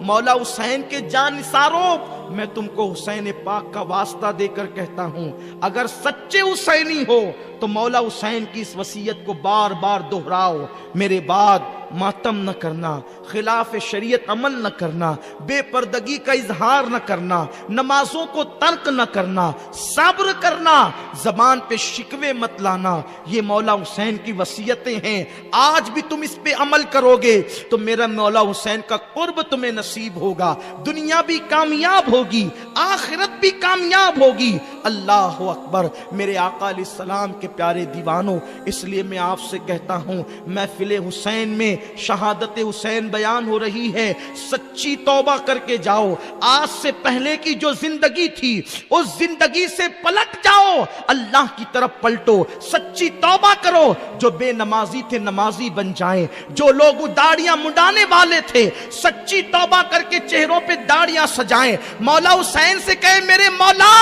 مولا حسین کے جانثاروں، میں تم کو حسین پاک کا واسطہ دے کر کہتا ہوں، اگر سچے حسینی ہو تو مولا حسین کی اس وصیت کو بار بار دہراؤ، میرے بعد ماتم نہ کرنا، خلاف شریعت عمل نہ کرنا، بے پردگی کا اظہار نہ کرنا، نمازوں کو ترک نہ کرنا، صبر کرنا، زبان پہ شکوے مت لانا، یہ مولا حسین کی وصیتیں ہیں۔ آج بھی تم اس پہ عمل کرو گے تو میرا مولا حسین کا قرب تمہیں نصیب ہوگا، دنیا بھی کامیاب ہوگی، آخرت بھی کامیاب ہوگی۔ اللہ اکبر میرے آقا علیہ السلام کے پیارے دیوانوں، اس لیے میں آپ سے کہتا ہوں، محفل حسین میں شہادت حسین بیان ہو رہی ہے، سچی توبہ کر کے جاؤ، آج سے پہلے کی جو زندگی تھی اس زندگی سے پلٹ جاؤ، اللہ کی طرف پلٹو، سچی توبہ کرو، جو بے نمازی تھے نمازی بن جائیں، جو لوگ داڑیاں منڈانے والے تھے سچی توبہ کر کے چہروں پہ داڑیاں سجائیں، مولا حسین سے کہے میرے مولا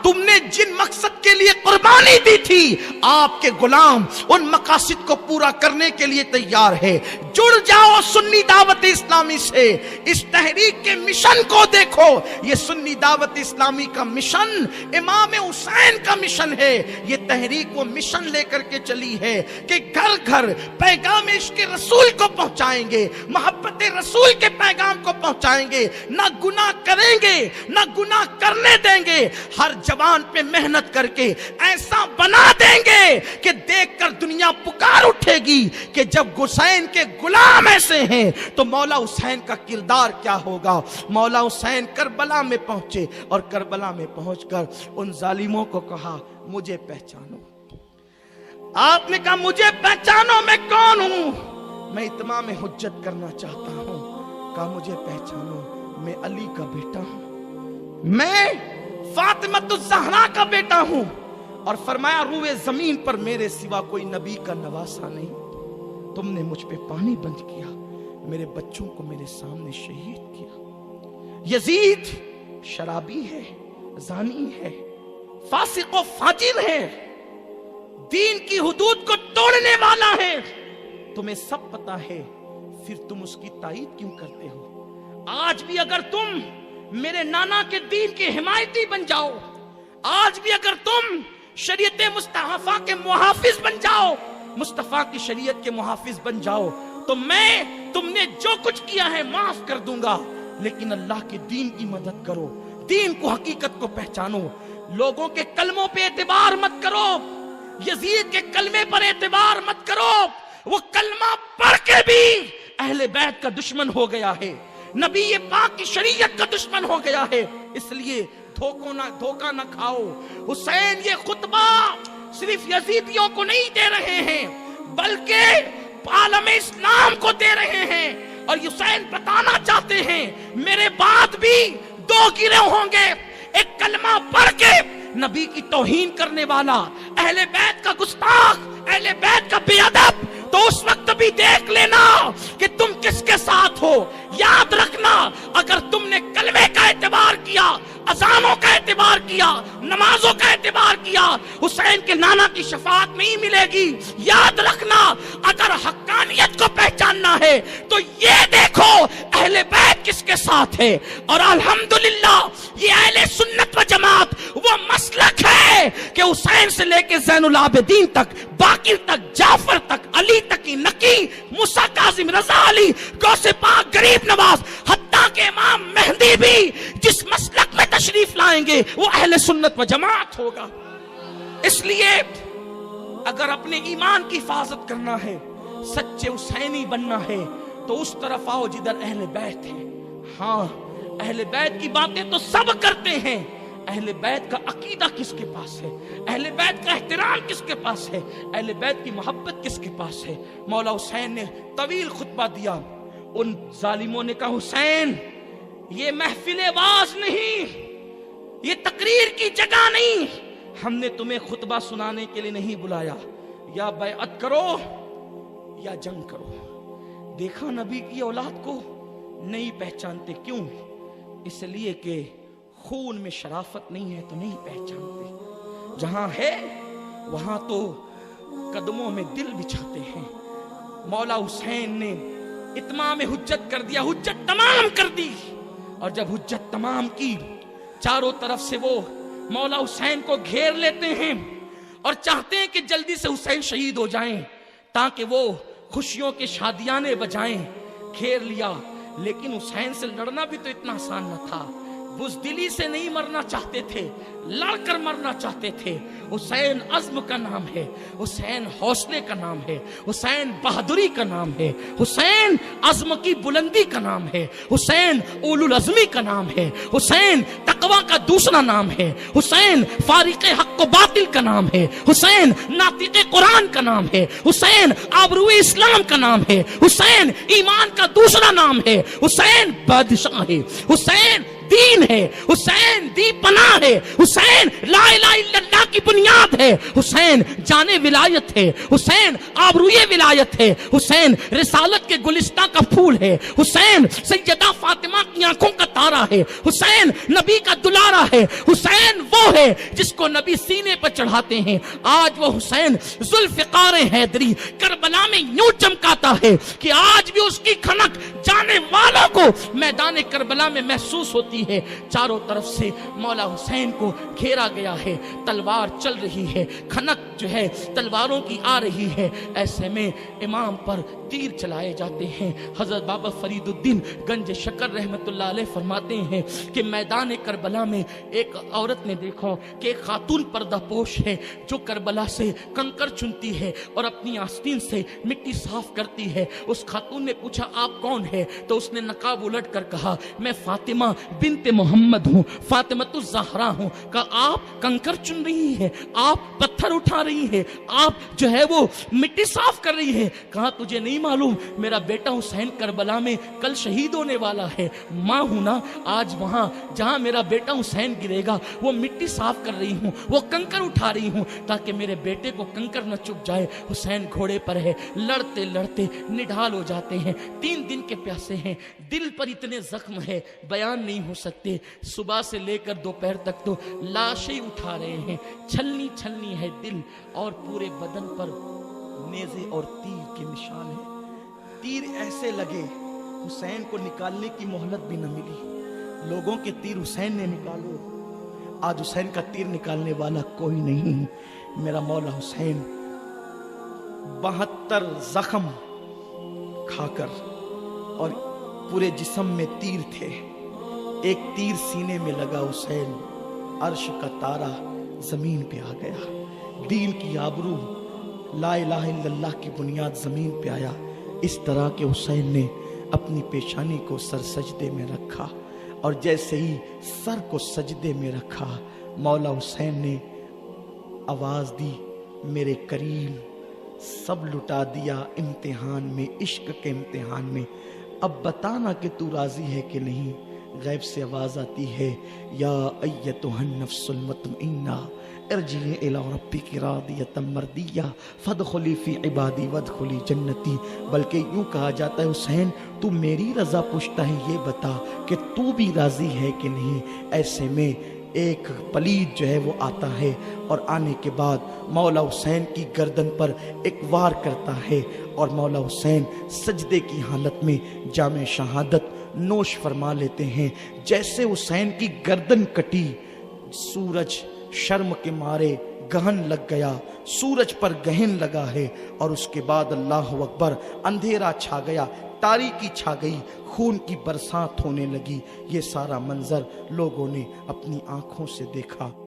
تم نے جن مقصد کے لیے قربانی دی تھی آپ کے غلام ان مقاصد کو پورا کرنے کے لیے تیار ہے، جڑ جاؤ سنی دعوت اسلامی سے، اس تحریک کے مشن کو دیکھو، یہ سنی دعوت اسلامی کا مشن امام حسین کا مشن ہے، یہ تحریک وہ مشن لے کر کے چلی ہے کہ گھر گھر پیغام عشق رسول کو پہنچائیں گے، محبت رسول کے پیغام کو پہنچائیں گے، نہ گناہ کریں گے نہ گناہ کرنے دیں گے، ہر جوان پہ محنت کر کے ایسا بنا دیں گے کہ دیکھ کر دنیا پکار اٹھے گی کہ جب حسین کے غلام ایسے ہیں تو مولا حسین کا کردار کیا ہوگا۔ مولا حسین کربلا میں پہنچے اور کربلا میں پہنچ کر ان ظالموں کو کہا مجھے پہچانو، آپ نے کہا مجھے پہچانو میں کون ہوں، میں اتمام حجت کرنا چاہتا ہوں، کہا مجھے پہچانو میں علی کا بیٹا ہوں، میں فاطمۃ الزہرا کا بیٹا ہوں، اور فرمایا روئے زمین پر میرے سوا کوئی نبی کا نواسا نہیں، تم نے مجھ پہ پانی بند کیا، میرے بچوں کو میرے سامنے شہید کیا۔ یزید شرابی ہے، زانی ہے، فاسق و فاجر ہے، دین کی حدود کو توڑنے والا ہے، تمہیں سب پتا ہے، پھر تم اس کی تائید کیوں کرتے ہو؟ آج بھی اگر تم میرے نانا کے دین کے حمایتی بن جاؤ، آج بھی اگر تم شریعت مصطفیٰ کے محافظ بن جاؤ، مصطفیٰ کی شریعت کے محافظ بن جاؤ، تو میں تم نے جو کچھ کیا ہے معاف کر دوں گا، لیکن اللہ کے دین کی مدد کرو، دین کو حقیقت کو پہچانو، لوگوں کے کلموں پہ اعتبار مت کرو، یزید کے کلمے پر اعتبار مت کرو، وہ کلمہ پڑھ کے بھی اہل بیت کا دشمن ہو گیا ہے، نبی پاک کی شریعت کا دشمن ہو گیا ہے، اس لیے دھوکہ نہ کھاؤ۔ حسین یہ خطبہ صرف یزیدیوں کو نہیں دے رہے ہیں بلکہ عالم اسلام کو دے رہے ہیں، اور حسین بتانا چاہتے ہیں میرے بعد بھی دو گروہ ہوں گے، ایک کلمہ پڑھ کے نبی کی توہین کرنے والا، اہل بیت کا گستاخ، اہل بیت کا بے ادب، تو اس وقت بھی دیکھ لینا کہ تم کس کے ساتھ ہو۔ یاد رکھنا اگر تم نے کلمے کا اعتبار کیا، اذانوں کا اعتبار کیا، نمازوں کا اعتبار کیا، حسین کے نانا کی شفاعت نہیں ملے گی۔ یاد رکھنا اگر حقانیت کو پہچاننا ہے تو یہ دیکھو اہل بیت کس کے ساتھ ہے، اور الحمدللہ یہ اہل سنت و جماعت وہ مسلک ہے کہ حسین سے لے کے زین العابدین تک، باقر تک، جعفر تک، علی تک، نقی، موسیٰ کاظم، رضا علی، غوث پاک، غریب نواز، حتیٰ کہ امام مہدی بھی جس مسلک میں تشریف لائیں گے وہ اہل سنت و جماعت ہوگا۔ اس لیے اگر اپنے ایمان کی حفاظت کرنا ہے، سچے حسینی بننا ہے، تو اس طرف آؤ جدھر اہل بیت ہے۔ ہاں اہل بیت کی باتیں تو سب کرتے ہیں، اہل بیت کا عقیدہ کس کے پاس ہے، اہل بیت کا احترام کس کے پاس ہے، اہل بیت کی محبت کس کے پاس ہے؟ مولا حسین نے طویل خطبہ دیا، ان ظالموں نے کہا حسین یہ محفل واز نہیں، یہ تقریر کی جگہ نہیں، ہم نے تمہیں خطبہ سنانے کے لیے نہیں بلایا، یا بیعت کرو یا جنگ کرو۔ دیکھا نبی کی اولاد کو نہیں پہچانتے، کیوں؟ اس لیے کہ خون میں شرافت نہیں ہے تو نہیں پہچانتے، جہاں ہے وہاں تو قدموں میں دل بچھاتے ہیں۔ مولا حسین نے اتمام حجت کر دیا، حجت تمام کر دی. اور جب حجت تمام کی، چاروں طرف سے وہ مولا حسین کو گھیر لیتے ہیں اور چاہتے ہیں کہ جلدی سے حسین شہید ہو جائیں تاکہ وہ خوشیوں کے شادیانے بجائیں. گھیر لیا، لیکن حسین سے لڑنا بھی تو اتنا آسان نہ تھا. بزدلی سے نہیں مرنا چاہتے تھے، لڑ کر مرنا چاہتے تھے. حسین عزم کا نام ہے، حسین حوصلے کا نام ہے، حسین بہادری کا نام ہے، حسین عزم کی بلندی کا نام ہے، حسین اولو العزمی کا نام ہے، حسین تقوی کا دوسرا نام ہے، حسین فارق حق و باطل کا نام ہے، حسین ناطق قرآن کا نام ہے، حسین آبرو اسلام کا نام ہے، حسین ایمان کا دوسرا نام ہے، حسین بادشاہ ہے، حسین دین ہے، حسین دی پناہ ہے، حسین لا الہ الا اللہ کی بنیاد ہے، حسین جان ولایت ہے، حسین آبروئے ولایت ہے، حسین رسالت کے گلستہ کا پھول ہے، حسین سیدہ فاطمہ کی آنکھوں کا تارا ہے، حسین نبی کا دلارا ہے، حسین وہ ہے جس کو نبی سینے پر چڑھاتے ہیں. آج وہ حسین ذوالفقار حیدری کربلا میں یوں چمکاتا ہے کہ آج بھی اس کی کھنک جانے والوں کو میدان کربلا میں محسوس ہوتی ہے. چاروں طرف سے مولا حسین کو گھیرا گیا ہے، تلوار چل رہی ہے، کھنک جو ہے تلواروں کی آ رہی ہے. ایسے میں امام پر تیر چلائے جاتے ہیں. حضرت بابا فرید الدین گنج شکر رحمت اللہ علیہ فرماتے ہیں کہ میدان کربلا میں ایک عورت نے دیکھا کہ ایک خاتون پردہ پوش ہے جو کربلا سے کنکر چنتی ہے اور اپنی آستین سے مٹی صاف کرتی ہے. اس خاتون نے پوچھا آپ کون ہے؟ تو اس نے نقاب الٹ کر کہا میں فاطمہ بنت محمد ہوں، فاطمہ الزہرا ہوں. کہا آپ کنکر چن رہی ہیں، آپ پتھر اٹھا رہی ہیں، آپ جو ہے وہ مٹی صاف کر رہی ہیں. کہا تجھے نہیں معلوم میرا بیٹا حسین کربلا میں کل شہید ہونے والا ہے. ماں ہوں نا، آج وہاں جہاں میرا بیٹا حسین گرے گا وہ مٹی صاف کر رہی ہوں، وہ کنکر اٹھا رہی ہوں تاکہ میرے بیٹے کو کنکر نہ چپ جائے. حسین گھوڑے پر ہے، لڑتے لڑتے نڈھال ہو جاتے ہیں. 3 دن کے پیاسے ہیں، دل پر اتنے زخم ہے بیان نہیں ہو سکتے. صبح سے لے کر دوپہر تک تو لاشیں اٹھا رہے ہیں. چھلنی چھلنی ہے دل اور پورے بدن پر نیزے اور تیر کے نشان ہیں. تیر ایسے لگے حسین کو نکالنے کی مہلت بھی نہ ملی. لوگوں کے تیر حسین نے نکالو، آج حسین کا تیر نکالنے والا کوئی نہیں. میرا مولا حسین 72 زخم کھا کر اور پورے جسم میں تیر تھے. ایک تیر سینے میں لگا، حسین عرش کا تارا زمین پہ آ گیا. دین کی آبرو لا الہ الا اللہ کی بنیاد زمین پہ آیا. اس طرح کہ حسین نے اپنی پیشانی کو سر سجدے میں رکھا اور جیسے ہی سر کو سجدے میں رکھا مولا حسین نے آواز دی میرے کریم سب لٹا دیا امتحان میں، عشق کے امتحان میں، اب بتانا کہ تو راضی ہے کہ نہیں. غیب سے آواز آتی ہے یا ایتھا النفس المطمئنہ ارجعی الی ربک راضیۃ مرضیہ فادخلی فی عبادی وادخلی جنتی. بلکہ یوں کہا جاتا ہے حسین تو میری رضا پوچھتا ہے، یہ بتا کہ تو بھی راضی ہے کہ نہیں. ایسے میں ایک پلید جو ہے وہ آتا ہے اور آنے کے بعد مولا حسین کی گردن پر ایک وار کرتا ہے اور مولا حسین سجدے کی حالت میں جام شہادت نوش فرما لیتے ہیں. جیسے حسین کی گردن کٹی سورج شرم کے مارے گہن لگ گیا، سورج پر گہن لگا ہے اور اس کے بعد اللہ اکبر اندھیرا چھا گیا، تاریکی چھا گئی، خون کی برسات ہونے لگی. یہ سارا منظر لوگوں نے اپنی آنکھوں سے دیکھا.